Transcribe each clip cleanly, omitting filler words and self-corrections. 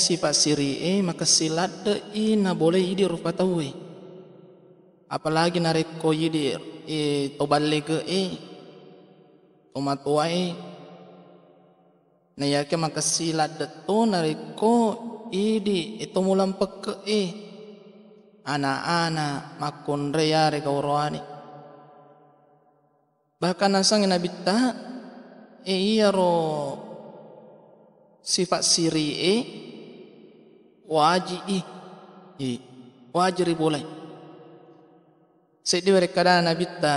sifat siri maka silat na boleh idi rupa tahu apalagi nareko idi to balle ke tomatua na yake maka silat to nareko idi itu mulam peke ana-ana makon reyare kaurani bahkan nasang nabitta iya ro sifat siri wajiri boleh sedi mereka nabitta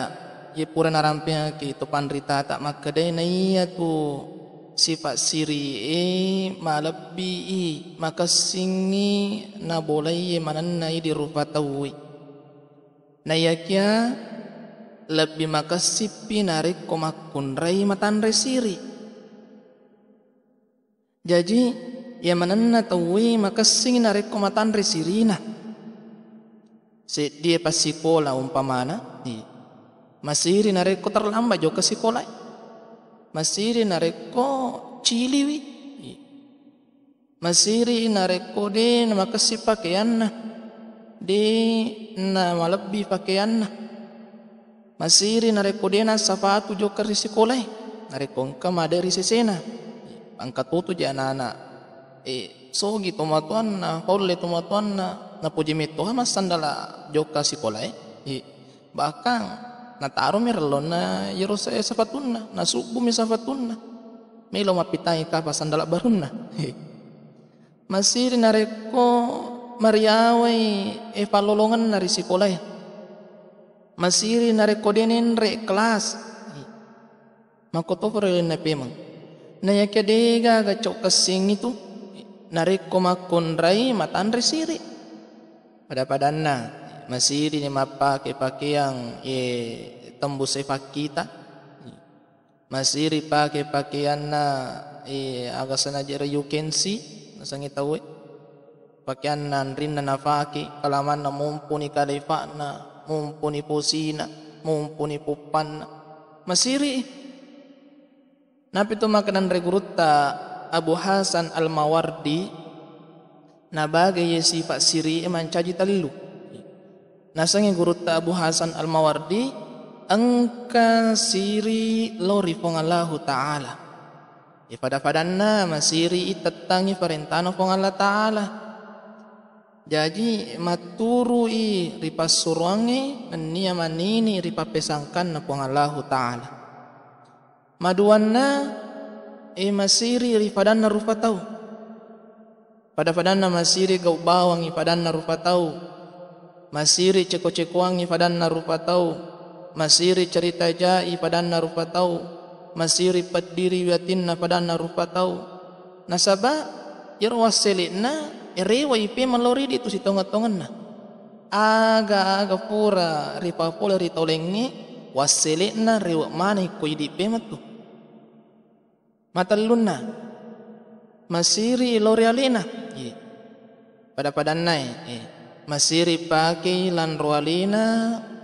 ye pura narampia ki to pandrita tak makade na iya tu sifat siri malabbi maka singi na boleh mananna di rupa tawi na yakia lebih maka sipi narik komakun rai matan resiri jadi ya mananna tawi maka singi narik komatan resirina dia pas sekolah umpamana masiri narik ko terlambat jo ke sekolah masiri nareko ciliwi masiri nareko de na makasi pakaian na de na malabbi pakaian na masiri nareko de na sapatu jo kari sekolah nareko ka madari sesena angkatutu ja anak sogi tomatuan na holle tomatuan na pujimito mas sandala jo ka sekolah bahkan nataro merlon na yero sa safatunna na subu mi safatunna melo mapitai ka pasandala barunna masiri nareko mariawai palolongan nari sekolah masiri nareko denen re kelas makoto pore na pemang na yake dega ga cok kesing itu nareko makon rai matan resiri pada-padanna masiri ni mapake pakaian tembus kita masiri pakai pakaian na agak senaja you can see nasangi tahu pakaian nan rin na nafaki kalaman na mumpuni kalifa na mumpuni pusina mumpuni pupan masiri napito makanan regrutta Abu Hasan Al-Mawardi na bagay sifat siri mancaji talilu nasangi gurutta Abu Hasan Al-Mawardi angka siri lori pong Allah Ta'ala pada-padanna masiri itatangi perintah pong Allah Ta'ala jadi maturui ripas suruangi niya manini ripapesangkan na pong Allah Ta'ala maduanna masiri ripadanna rupa tau pada-padanna masiri gau bawang ipadanna rupa tau masiri ceko-cekoangi padanna rupa tau masiri cerita jai padanna rupa tau masiri padiri watinna padanna rupa tau nasaba irwaselina rewa ipe malori di tu si tonga-tongan na aga pura ripa pola ritolengi waselina rewa mana ko idi pe matu matallunna masiri lorealina pada-padanna masiri pakai lan roalina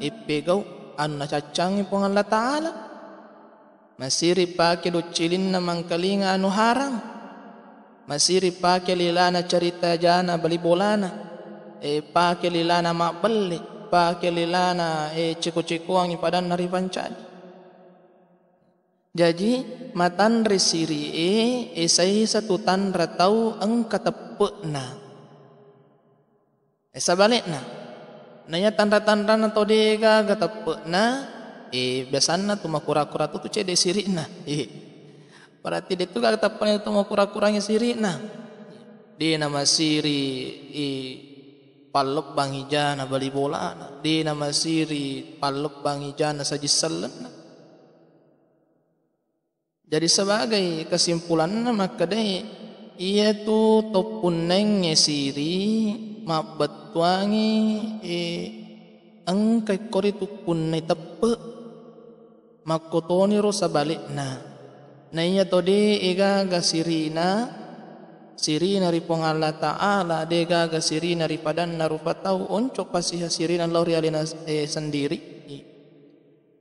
ipegau anu cacangi pong Allah Ta'ala masiri pakai docilin na mangkalinga anu harang masiri pakai lilana cerita jana bali bolana pakai lilana makbeli pakai lilana ceko-cekoang ipadan nari pancadi jadi matan resiri esai satu tanra tau angka tepekna sabalikna nanya tanda-tanda na to dega gatapna biasana tu makura-kura tu cede sirina berarti dia tu gatapna tu makura-kuranya sirina dia nama siri palep bang hijana bali bolana dia nama siri palep bang hijana sajisalna jadi sebagai kesimpulan maka deh ia tu topuneng siri mabatuangi angkai koritu punai tepe makotoni ro sabalikna na iya tode ega gasirina sirina ripong Allah Ta'ala dega gasirina ripadan narupa tau oncok pasiha sirina lauri alina sendiri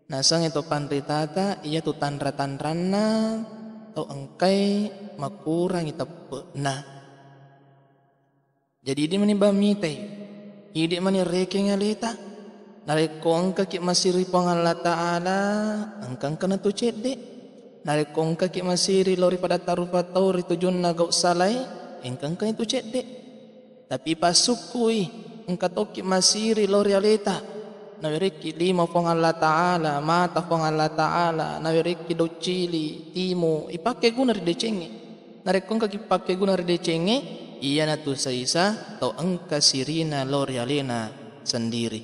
nasang itu pandritata iya tu tanra-tanrana tau angkai makurangi tepe nah Jadi di mani bamite, idi mani reke ngaleta, nareko angka ki masiri pang Allah Ta'ala, angkang kana tu cede, nareko angka ki masiri lori pada tarupa tauri tujuan nagau salai, engkang kana tu cede. Tapi pasukui, angka toki masiri lori aleta, nawiriki lima pang Allah Ta'ala, mata pang Allah Ta'ala, nawiriki docili, timo, ipake guna ridecenge. Nareko angka ki pake guna ridecenge, iya na tu sa isa tau angka sirina lori alena sendiri.